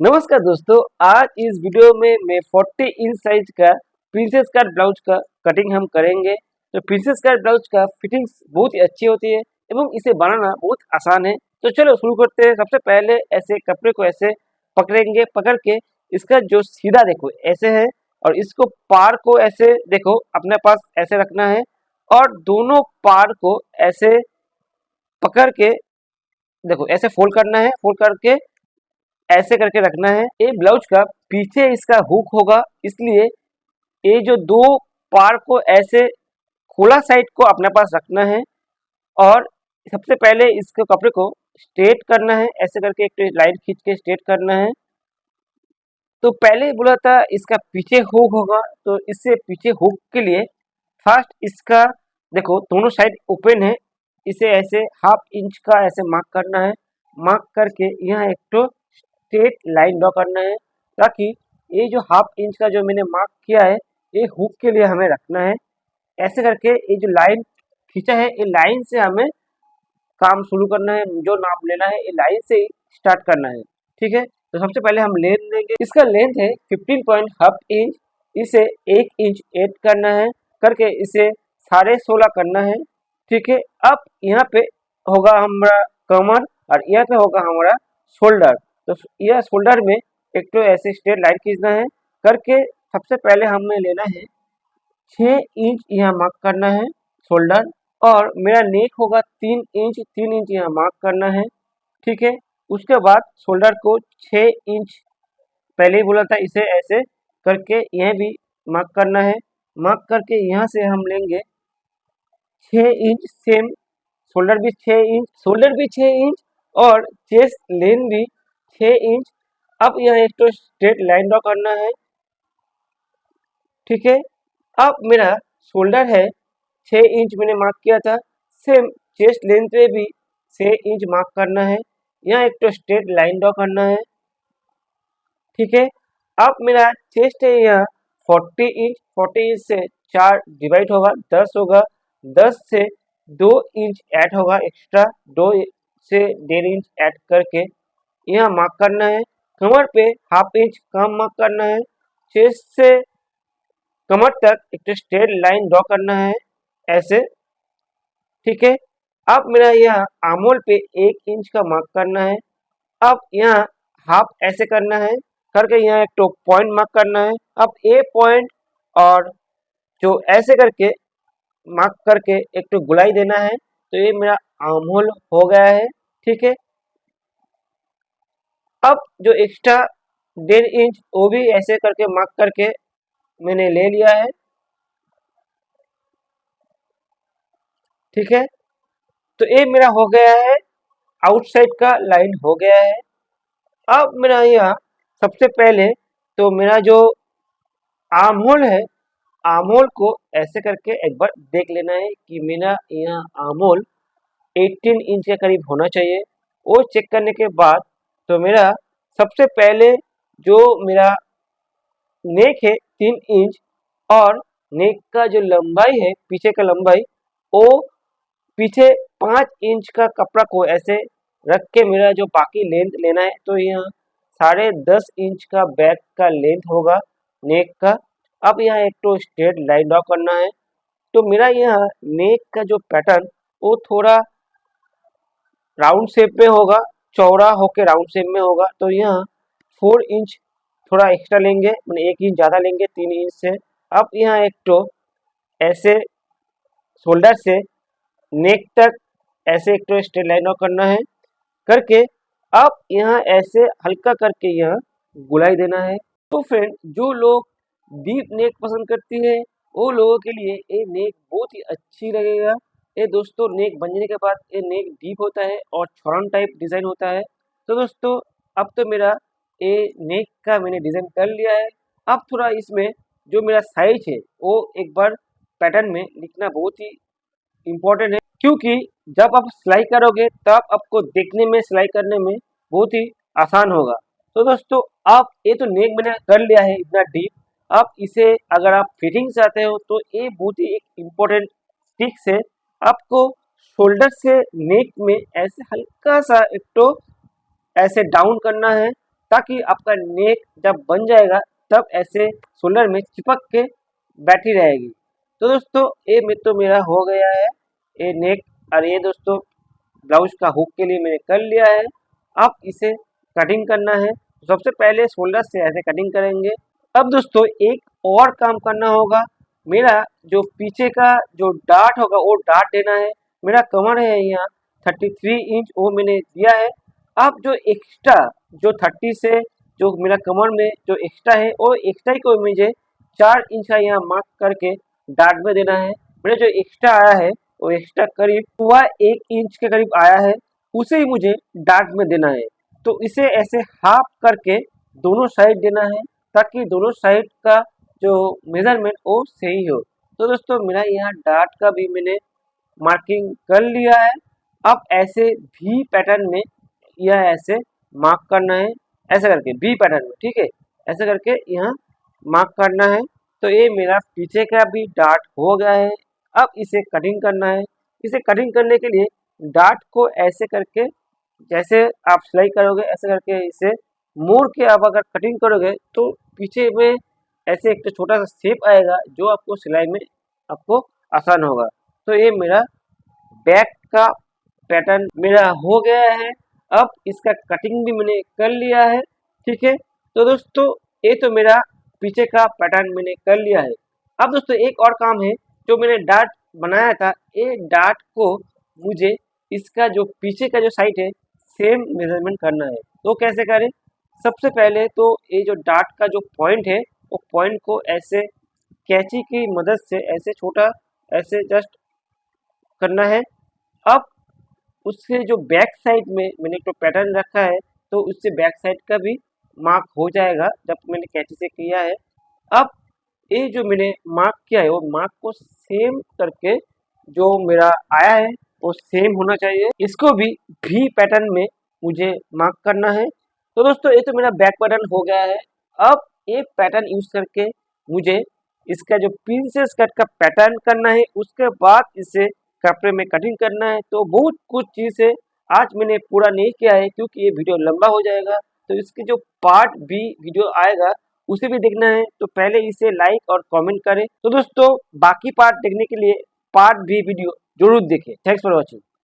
नमस्कार दोस्तों, आज इस वीडियो में मैं 40 इंच साइज का प्रिंसेस कट ब्लाउज का कटिंग हम करेंगे। तो प्रिंसेस कट ब्लाउज का फिटिंग्स बहुत ही अच्छी होती है एवं इसे बनाना बहुत आसान है। तो चलो शुरू करते हैं। सबसे पहले ऐसे कपड़े को ऐसे पकड़ेंगे, पकड़ के इसका जो सीधा देखो ऐसे है और इसको पार को ऐसे देखो अपने पास ऐसे रखना है और दोनों पार को ऐसे पकड़ के देखो ऐसे फोल्ड करना है। फोल्ड करके ऐसे करके रखना है। ये ब्लाउज का पीछे इसका हुक होगा, इसलिए ये जो दो पार को ऐसे खुला साइड को अपने पास रखना है और सबसे पहले इसको कपड़े को स्ट्रेट करना है। ऐसे करके एक लाइन खींच के स्ट्रेट करना है। तो पहले ही बोला था इसका पीछे हुक होगा, तो इससे पीछे हुक के लिए फर्स्ट इसका देखो दोनों साइड ओपन है, इसे ऐसे हाफ इंच का ऐसे मार्क करना है। मार्क करके यहाँ एक तो स्ट्रेट लाइन ड्रॉ करना है, ताकि ये जो हाफ इंच का जो मैंने मार्क किया है ये हुक के लिए हमें रखना है। ऐसे करके ये जो लाइन खींचा है, ये लाइन से हमें काम शुरू करना है। जो नाप लेना है ये लाइन से ही स्टार्ट करना है, ठीक है। तो सबसे पहले हम लेंथ लेंगे। इसका लेंथ है 15.5 इंच। इसे 1 इंच ऐड करना है, करके इसे 16.5 करना है, ठीक है। अब यहाँ पे होगा हमारा कमर और यहाँ पे होगा हमारा शोल्डर। तो यह शोल्डर में एक तो ऐसे स्ट्रेट लाइन खींचना है, करके सबसे पहले हमें लेना है 6 इंच यहाँ मार्क करना है शोल्डर। और मेरा नेक होगा 3 इंच यहाँ मार्क करना है, ठीक है। उसके बाद शोल्डर को 6 इंच पहले ही बोला था, इसे ऐसे करके यह भी मार्क करना है। मार्क करके यहाँ से हम लेंगे 6 इंच सेम, शोल्डर भी 6 इंच और चेस्ट लेंथ भी 6 इंच। अब यहाँ एक तो स्ट्रेट लाइन ड्रॉ करना है, ठीक है। अब मेरा शोल्डर है 6 इंच मैंने मार्क किया था, सेम चेस्ट लेंथ पे भी 6 इंच मार्क करना है। यहाँ एक तो स्ट्रेट लाइन ड्रॉ करना है, ठीक है। अब मेरा चेस्ट है यहाँ 40 इंच से 4 डिवाइड होगा, 10 होगा। 10 से 2 इंच ऐड होगा एक्स्ट्रा, 2 से 1.5 इंच ऐड करके यहाँ मार्क करना है। कमर पे हाफ इंच कम मार्क करना है। चेस्ट से कमर तक एक स्ट्रेट लाइन ड्रॉ करना है ऐसे, ठीक है। अब मेरा यहाँ आर्महोल पे 1 इंच का मार्क करना है। अब यहाँ हाफ ऐसे करना है, करके यहाँ एक तो पॉइंट मार्क करना है। अब ए पॉइंट और जो ऐसे करके मार्क करके एक तो गुलाई देना है। तो ये मेरा आर्महोल हो गया है, ठीक है। अब जो एक्स्ट्रा 1.5 इंच वो भी ऐसे करके मार्क करके मैंने ले लिया है, ठीक है। तो ये मेरा हो गया है, आउटसाइड का लाइन हो गया है। अब मेरा यहाँ सबसे पहले तो मेरा जो आर्म होल है, आर्म होल को ऐसे करके एक बार देख लेना है कि मेरा यहाँ आर्म होल 18 इंच के करीब होना चाहिए। वो चेक करने के बाद तो मेरा सबसे पहले जो मेरा नेक है 3 इंच और नेक का जो लंबाई है पीछे का लंबाई, वो पीछे 5 इंच का कपड़ा को ऐसे रख के मेरा जो बाकी लेंथ लेना है। तो यहाँ 10.5 इंच का बैक का लेंथ होगा नेक का। अब यहाँ एक तो स्ट्रेट लाइन ड्रॉ करना है। तो मेरा यहाँ नेक का जो पैटर्न वो थोड़ा राउंड शेप में होगा, चौड़ा होके राउंड शेप में होगा। तो यहाँ 4 इंच थोड़ा एक्स्ट्रा लेंगे, मैंने 1 इंच ज़्यादा लेंगे 3 इंच से। अब यहाँ एक तो ऐसे शोल्डर से नेक तक ऐसे एक तो स्ट्रेट लाइन ड्रॉ करना है, करके अब यहाँ ऐसे हल्का करके यहाँ गुलाई देना है। तो फ्रेंड, जो लोग डीप नेक पसंद करती है वो लोगों के लिए ये नेक बहुत ही अच्छी लगेगा। ये दोस्तों नेक बनने के बाद ये नेक डीप होता है और छौरन टाइप डिज़ाइन होता है। तो दोस्तों अब तो मेरा ये नेक का मैंने डिज़ाइन कर लिया है। अब थोड़ा इसमें जो मेरा साइज है वो एक बार पैटर्न में लिखना बहुत ही इम्पोर्टेंट है, क्योंकि जब आप सिलाई करोगे तब आपको देखने में सिलाई करने में बहुत ही आसान होगा। तो दोस्तों आप ये तो नेक मैंने कर लिया है इतना डीप। आप इसे अगर आप फिटिंग चाहते हो तो ये बहुत ही एक इम्पोर्टेंट टिप्स है। आपको शोल्डर से नेक में ऐसे हल्का सा एक तो ऐसे डाउन करना है, ताकि आपका नेक जब बन जाएगा तब ऐसे शोल्डर में चिपक के बैठी रहेगी। तो दोस्तों ये तो मेरा हो गया है ये नेक, और ये दोस्तों ब्लाउज का हुक के लिए मैंने कर लिया है। अब इसे कटिंग करना है। सबसे पहले शोल्डर से ऐसे कटिंग करेंगे। अब दोस्तों एक और काम करना होगा, मेरा जो पीछे का जो डार्ट होगा वो डार्ट देना है। मेरा कमर है यहाँ 33 इंच, वो मैंने दिया है। अब जो एक्स्ट्रा जो 30 से जो मेरा कमर में जो एक्स्ट्रा है वो एक्स्ट्रा को मुझे 4 इंच का यहाँ मार्क करके डार्ट में देना है। मेरा जो एक्स्ट्रा आया है वो एक्स्ट्रा करीब 1 इंच के करीब आया है, उसे ही मुझे डार्ट में देना है। तो इसे ऐसे हाफ करके दोनों साइड देना है ताकि दोनों साइड का जो मेजरमेंट वो सही हो। तो दोस्तों मेरा यहाँ डार्ट का भी मैंने मार्किंग कर लिया है। अब ऐसे भी पैटर्न में यह ऐसे मार्क करना है, ऐसे करके भी पैटर्न में, ठीक है, ऐसे करके यहाँ मार्क करना है। तो ये मेरा पीछे का भी डार्ट हो गया है। अब इसे कटिंग करना है। इसे कटिंग करने के लिए डार्ट को ऐसे करके, जैसे आप सिलाई करोगे ऐसे करके इसे मोड़ के आप अगर कटिंग करोगे तो पीछे में ऐसे एक तो छोटा सा शेप आएगा जो आपको सिलाई में आपको आसान होगा। तो ये मेरा बैक का पैटर्न मेरा हो गया है। अब इसका कटिंग भी मैंने कर लिया है, ठीक है। तो दोस्तों ये तो मेरा पीछे का पैटर्न मैंने कर लिया है। अब दोस्तों एक और काम है, जो मैंने डार्ट बनाया था, ये डार्ट को मुझे इसका जो पीछे का जो साइड है सेम मेजरमेंट करना है। तो कैसे करें? सबसे पहले तो ये जो डार्ट का जो पॉइंट है वो पॉइंट को ऐसे कैंची की मदद से ऐसे छोटा ऐसे जस्ट करना है। अब उससे जो बैक साइड में मैंने तो पैटर्न रखा है तो उससे बैक साइड का भी मार्क हो जाएगा जब मैंने कैंची से किया है। अब ये जो मैंने मार्क किया है वो मार्क को सेम करके जो मेरा आया है वो सेम होना चाहिए। इसको भी पैटर्न में मुझे मार्क करना है। तो दोस्तों ये तो मेरा बैक पैटर्न हो गया है। अब एक पैटर्न यूज करके मुझे इसका जो प्रिंसेस कट का पैटर्न करना है, उसके बाद इसे कपड़े में कटिंग करना है। तो बहुत कुछ चीज़ है, आज मैंने पूरा नहीं किया है क्योंकि ये वीडियो लंबा हो जाएगा। तो इसकी जो पार्ट भी वीडियो आएगा उसे भी देखना है, तो पहले इसे लाइक और कमेंट करें। तो दोस्तों बाकी पार्ट देखने के लिए पार्ट भी वीडियो जरूर देखें। Thanks for watching.